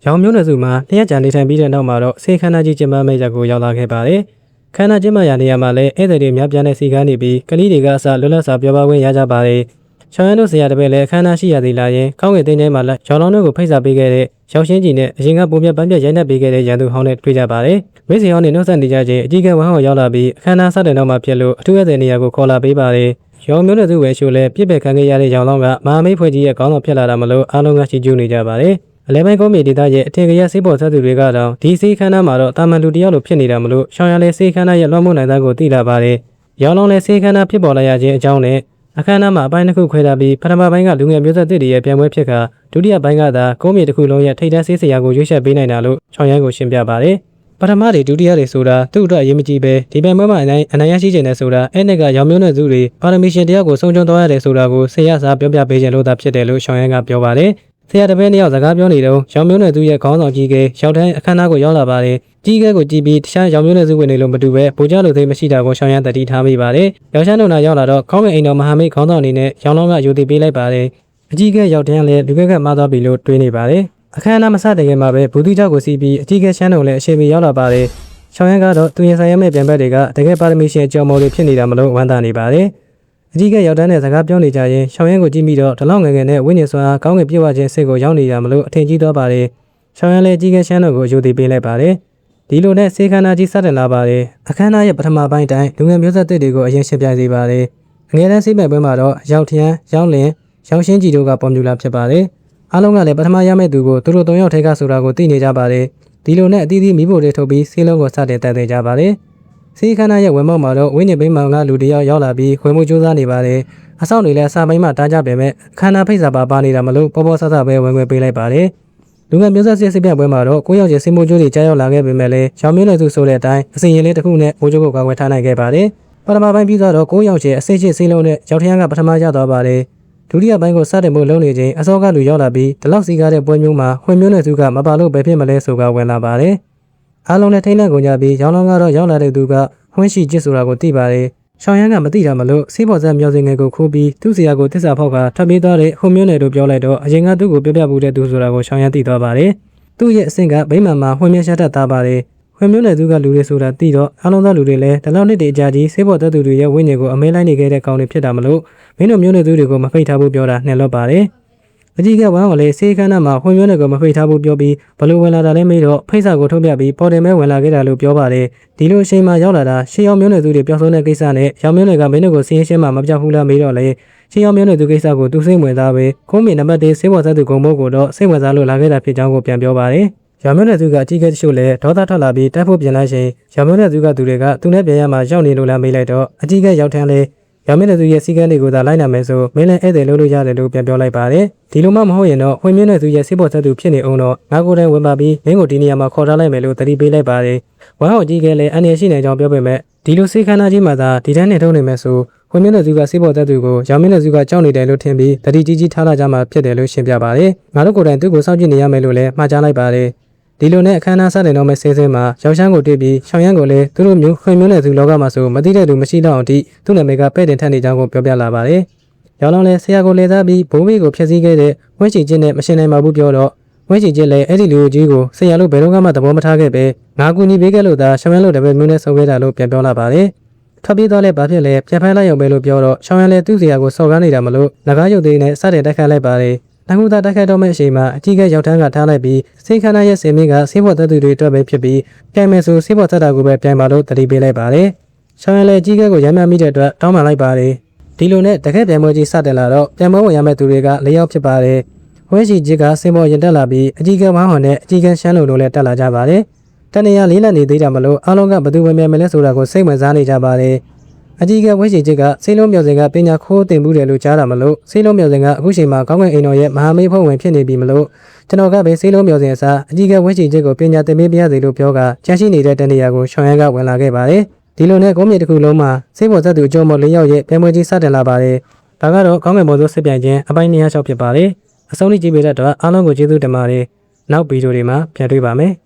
ရောင်မျိုးနွယ်စုမှာလျှက်ကြံနေထိုင်ပြီးတဲ့နောက်မှာတော့ဆေးခန်းသားကြီးကျင်းပမဲ့ရက်ကိုရောက်လာခဲ့ပါတယ်။ခန်းသားကျင်းပရာနေရာမှာလည်းဧည့်သည်တွေများပြားတဲ့စီကန်းနေပြီးကလေးတွေကအစလွတ်လပ်စွာပြောပါခွင့်ရကြပါတယ်။ချောင်းရန်တို့ဆရာတပည့်လည်းအခမ်းအနားရှိရသေးလားယင်ကောင်းကင်တင်းထဲမှာလည်းရောင်လောင်းတို့ကိုဖိတ်စာပေးခဲ့တဲ့ရောက်ရှင်းကြီးနဲ့အရင်ကပုံပြပန်းပြရိုက်နှက်ပေးခဲ့တဲ့ရန်သူဟောင်းနဲ့တွေ့ကြပါတယ်။မိတ်ဆွေဟောင်းတွေနှုတ်ဆက်နေကြခြင်းအကြီးကဲဝမ်းဟော်ရောက်လာပြီးအခမ်းအနားစတဲ့နောက်မှာဖြစ်လို့အထူးဧည့်သည်နေရာကိုခေါ်လာပေးပါတယ်။ရောင်မျိုးနွယ်စုဝယ်ရှို့လည်းပြစ်ပယ်ခံခဲ့ရတဲ့ရောင်လောင်းကမဟာမိတ်ဖွဲ့ကြီးရဲ့ခေါင်းဆောင်ဖြစ်လာတာမလို့အားလုံးကရှိကျူးနေကြပါတယ်။အလဲပိုင်းကုန်းမြေဒေသရဲ့အထင်ကြီးဆေးပေါ်ဆက်သူတွေကတော့ဒီဆေးခန်းသားမှာတော့တာမန်လူတယောက်လိုဖြစ်နေတာမလို့ရှောင်းရလဲဆေးခန်းသားရဲ့လွှမ်းမိုးနိုင်တဲ့ကိုသိလာပါတယ်။ရောင်လောင်းလဲဆေးခန်းသားဖြစ်ပေါ်လာရခြင်းအကြောင်းနဲ့အခမ်းအနားမှာအပိုင်းတစ်ခုခွဲထားပြီးပထမပိုင်းကလူငယ်မျိုးဆက်သစ်တွေရဲ့ပြန်ပွဲဖြစ်ခါဒုတိယပိုင်းကသာကုန်းမြေတစ်ခုလုံးရဲ့ထိပ်တန်းဆေးဆရာကိုရွေးချယ်ပေးနိုင်တာလို့ချောင်းရန်ကိုရှင်းပြပါတယ်။ပထမတွေဒုတိယတွေဆိုတာသူ့အတွက်အရေးမကြီးပဲဒီပြန်ပွဲမှာအနိုင်ရရှိခြင်းနဲ့ဆိုတာအဲ့နဲ့ကရောင်မျိုးနွယ်စုတွေပါရမီရှင်တယောက်ကိုဆုံးရှုံးသွားရတယ်ဆိုတာကိုဆရာစားပြောပြပေးခြင်းလို့သာဖြစ်တယ်လို့ချောင်းရန်ကပြောပါတယ်။ဆရာတပည့်နှစ်ယောက်စကားပြောနေတော့ရောင်မျိုးနွယ်စုရဲ့ခေါင်းဆောင်ကြီးကရောက်တဲ့အခမ်းအနားကိုရောက်လာပါတယ်။ကြီးကဲကိုကြည့်ပြီးတခြားရောင်မျိုးနွယ်စုဝင်တွေလိုမတူပဲဗိုလ်ကျလိုသိမရှိတာကိုရှောင်းရန်တတိထားမိပါတယ်။ရောင်ချမ်းတို့နာရောက်လာတော့ခေါင်းငယ်အိမ်တော်မဟာမိတ်ခေါင်းဆောင်အနေနဲ့ရောင်လောင်းကယူတည်ပေးလိုက်ပါတယ်။အကြီးကဲရောက်တဲ့လည်းလူကမှားသွားပြီလို့တွေးနေပါတယ်။အခမ်းအနားမစတဲ့ခင်မှာပဲဘူတိကျောက်ကိုစီးပြီးအကြီးကဲရှမ်းတို့လည်းအရှိန်မီရောက်လာပါတယ်။ရှောင်းရန်ကတော့သူရင်ဆိုင်ရမယ့်ပြန်ဘက်တွေကတကယ်ပါရမီရှင်အကျော်မော်တွေဖြစ်နေတာမလို့ဝမ်းသာနေပါတယ်။အကြီးကဲရောက်တဲ့စကားပြောနေကြရင်ရှောင်းရန်ကိုကြည့်ပြီးတော့တလောက်ငယ်ငယ်နဲ့ဝိညာဉ်စွာကောင်းကင်ပြေဝခြင်းစိတ်ကိုရောက်နေတာမလို့အထင်ကြီးသွားပါတယ်။ရှောင်းရန်လည်းအကြီးကဲရှမ်းတို့ကိုယူတည်ပေးလိုက်ပါတယ်။ဒီလိုနဲ့ဆေးခန်းသားကြီးစတင်လာပါတယ်။အခမ်းအနားရဲ့ပထမပိုင်းတိုင်းလူငယ်မျိုးဆက်တွေကိုအရင်ရှင်းပြစေပါတယ်။အငယ်တန်းဆေးမဲ့ပွဲမှာတော့ရောက်ထျန်းရောက်လင်ရောက်ရှင်းကြီးတို့ကပေါ်မြူလာဖြစ်ပါတယ်။အားလုံးကလည်းပထမရမယ့်သူကိုသူတို့၃ယောက်ထဲကဆိုတာကိုသိနေကြပါတယ်။ဒီလိုနဲ့အသီးသီးမိဖို့တွေထုတ်ပြီးဆေးလုံးကိုစတင်တက်သေးကြပါတယ်။ဆေးခန်းသားရဲ့ဝင်မောက်မှာတော့ဝင်းညင်ပိန်းမောင်ကလူတယောက်ရောက်လာပြီးဝင်မှုစူးစမ်းနေပါတယ်။အဆောင်တွေလည်းအစာပိုင်းမှာတားကြပေမဲ့ခန္ဓာဖိတ်စာပါနေတာမလို့ပေါ်ပေါ်ဆဆပဲဝင်ခွင့်ပေးလိုက်ပါတယ်။လူငယ်မျိုးဆက်စစ်ပြပွဲမှာတော့9ယောက်ချင်းစင်မိုးကျိုးတွေကြားရောက်လာခဲ့ပေမဲ့လည်းရောင်မျိုးနွယ်စုဆိုတဲ့အတိုင်းအစီရင်လေးတစ်ခုနဲ့မိုးကျိုးကိုကာကွယ်ထားနိုင်ခဲ့ပါတယ်။ပထမပိုင်းပြီးတော့9ယောက်ချင်းအစိတ်ချစ်စိလုံးနဲ့ရောက်ထျန်းကပထမရသွားပါတယ်။ဒုတိယပိုင်းကိုစတင်ဖို့လုပ်နေချိန်အစောကလူရောက်လာပြီးဒီလောက်စီကားတဲ့ပွဲမျိုးမှာခွင်မျိုးနွယ်စုကမပါလို့ပဲဖြစ်မလဲဆိုကဝင်လာပါတယ်။အားလုံးလည်းထိန်းနဲ့ကုန်ကြပြီးရောင်လောင်းကတော့ရောက်လာတဲ့သူကဝင်းရှိချစ်ဆိုတာကိုသိပါတယ်။ရှောင်းရန်ကမသိတာမလို့ဆေးပေါ်ဆက်မြောက်စင်ငယ်ကိုခိုးပြီးသူ့ဆရာကိုတစ္ဆာဖောက်ကထပ်ပေးသွားတဲ့ဟိုမျိုးနယ်တို့ပြောလိုက်တော့အရင်ကသူ့ကိုပြပြပူတဲ့သူဆိုတာကိုရှောင်းရန်သိသွားပါတယ်။သူ့ရဲ့အဆင့်ကဗိမာန်မှာဝင်းမြရှက်တတ်သားပါတယ်။ဝင်းမျိုးနယ်သူကလူတွေဆိုတာသိတော့အားလုံးသောလူတွေလည်းဒီလောက်နှစ်တည်းအကြာကြီးဆေးပေါ်သက်သူတွေရဲ့ဝင်းညင်ကိုအမဲလိုက်နေခဲ့တဲ့ကောင်တွေဖြစ်တာမလို့မင်းတို့မျိုးနယ်သူတွေကိုမဖိတ်ထားဘူးပြောတာနှက်လွတ်ပါတယ်။အကြီးကဝမ်းကလည်းဆေးခန်းသားမှာဝင်းမျိုးနယ်ကိုမဖိတ်ထားဘူးပြောပြီးဘလို့ဝင်လာတာလဲမေးတော့ဖိတ်စာကိုထုတ်ပြပြီးပေါ်တင်မဲဝင်လာခဲ့တာလို့ပြောပါတယ်။ဒီလိုအချိန်မှရောက်လာတာရှေးအောင်မျိုးနယ်သူတွေပြောဆုံးတဲ့ကိစ္စနဲ့ရောင်မျိုးနယ်ကမင်းတို့ကိုစင်းရှင်းမှမပြောက်ဘူးလားမေးတော့လေရှေးအောင်မျိုးနယ်သူကိစ္စကိုသူစိတ်ဝင်စားပဲခုံးမီနံပါတ်1ဆေးပေါ်သက်သူဂုံမိုးကိုတော့စိတ်ဝင်စားလို့လာခဲ့တာဖြစ်ကြောင်းကိုပြန်ပြောပါတယ်။ရောင်မျိုးနယ်သူကအကြီးကဲတချို့လည်းဒေါသထွက်လာပြီးတိုက်ဖို့ပြင်လိုက်ချိန်ရောင်မျိုးနယ်သူကသူတွေကသူနဲ့ပြန်ရမှာရောက်နေလို့လားမေးလိုက်တော့အကြီးကဲရောက်ထန်းလေရောင်မျိုးနယ်သူရဲ့စီကန်းတွေကိုသာလိုက်နာမယ်ဆိုမင်းလည်းဧည့်သည်လို့ရတယ်လို့ပြန်ပြောလိုက်ပါတယ်။ဒီလိုမှမဟုတ်ရင်တော့ဝင်းမျိုးနယ်သူရဲ့ဆေးပေါ်သက်သူဖြစ်နေအောင်တော့ငါကိုယ်တိုင်ဝင်ပါပြီးမင်းကိုဒီနေရာမှာခေါ်ထားလိုက်မယ်လို့တတိပေးလိုက်ပါတယ်။ဝမ်းဟော်ကြီးကလည်းအန်ရရှိနေကြောင်းပြောပေမဲ့ဒီလိုဆေးခန်းသားကြီးမှာသာဒီတန်းနဲ့ထုံးနေမယ်ဆိုဝင်းမျိုးနယ်သူကဆေးပေါ်သက်သူကိုရောင်မျိုးနယ်သူကကြောက်နေတယ်လို့ထင်ပြီးတတိကြီးထားလာကြမှာဖြစ်တယ်လို့ရှင်းပြပါတယ်။ငါတို့ကိုယ်တိုင်သူ့ကိုစောင့်ကြည့်နေရမယ်လို့လည်းမှားကြားလိုက်ပါတယ်။ဒီလိုနဲ့အခမ်းအနားစတင်တော့မဲ့ဆဲဆဲမှာရောက်ချမ်းကိုတွေ့ပြီးရှောင်းရန်ကိုလည်းသူတို့မျိုးခွင်မျိုးနယ်သူလောကမှာဆိုမသိတဲ့သူမရှိတော့အောင်တိသူ့နာမည်ကပဲ့တင်ထက်နေကြောင်းကိုပြောပြလာပါတယ်။ရောင်လောင်းလည်းဆရာကိုလေသားပြီးဘိုးဘေးကိုဖျက်ဆီးခဲ့တဲ့ဝင်းချီချင်းနဲ့မရှင်းနိုင်ပါဘူးပြောတော့ဝင်းချီချင်းလည်းအဲ့ဒီလူကြီးကိုဆရာလို့ဘယ်တော့မှသဘောမထားခဲ့ပဲငါကူညီပေးခဲ့လို့သာရှောင်းရန်လို့တပည့်မျိုးနဲ့ဆုံခဲ့တာလို့ပြန်ပြောလာပါတယ်။ထွက်ပြေးသွားလဲဘာဖြစ်လဲပြန်ဖိုင်းလိုက်ရုံပဲလို့ပြောတော့ရှောင်းရန်လည်းသူ့ဆရာကိုစော်ကားနေတာမလို့ငကားရုပ်သေးနဲ့စတဲ့တိုက်ခိုက်လိုက်ပါတယ်။တန်ကူတာတိုက်ခိုက်တော့မဲ့အချိန်မှာအကြီးကဲရောက်ထန်းကထားလိုက်ပြီးစိတ်ခန္ဓာရဲ့စင်မင်းကဆေးပေါ်သက်သူတွေအတွက်ပဲဖြစ်ပြီးပြိုင်မယ်ဆိုဆေးပေါ်သက်တာကိုပဲပြိုင်ပါလို့တတိပေးလိုက်ပါတယ်။ရှောင်းရန်လည်းအကြီးကဲကိုရမ်းမြမိတဲ့အတွက်တောင်းပန်လိုက်ပါတယ်။ဒီလိုနဲ့တကက်ပြိုင်ပွဲကြီးစတင်လာတော့ပြိုင်ပွဲဝင်ရမယ့်သူတွေက၄ယောက်ဖြစ်ပါတယ်။ဝဲရှိကြီးကစင်ပေါ်ရင်တက်လာပြီးအကြီးကဲဝမ်းဟွန်နဲ့အကြီးကဲရှမ်းလုံတို့လည်းတက်လာကြပါတယ်။တနေရာလေးလက်နေသေးတာမလို့အားလုံးကဘသူဝင်မြန်မယ်လဲဆိုတာကိုစိတ်ဝင်စားနေကြပါတယ်။အကြီးကဝဲရှိကြီးကဆေးလုံးမြော်စင်ကပညာခိုးတင်မှုတယ်လို့ကြားတာမလို့ဆေးလုံးမြော်စင်ကအခုချိန်မှာကောင်းကင်အိမ်တော်ရဲ့မဟာမိတ်ဖွဲ့ဝင်ဖြစ်နေပြီမလို့ကျွန်တော်ကပဲဆေးလုံးမြော်စင်အစားအကြီးကဝဲရှိကြီးကိုပညာသင်ပေးပြရစီလို့ပြောကချမ်းရှိနေတဲ့တနေရာကိုရှောင်းရန်ကဝင်လာခဲ့ပါတယ်ဒီလိုနဲ့ကုန်းမြေတစ်ခုလုံးမှာဆေးပေါ်သက်သူအကျိုးမော်၄ယောက်ရဲ့ပြိုင်ပွဲကြီးစတင်လာပါတယ်ဒါကတော့ကောင်းကင်ဘော်စိုးစစ်ပြိုင်ခြင်းအပိုင်း206ဖြစ်ပါတယ်အဆုံးထိကြည့်ပေးတဲ့အတွက်အားလုံးကိုကျေးဇူးတင်ပါတယ်နောက်ဗီဒီယိုတွေမှာပြန်တွေ့ပါမယ်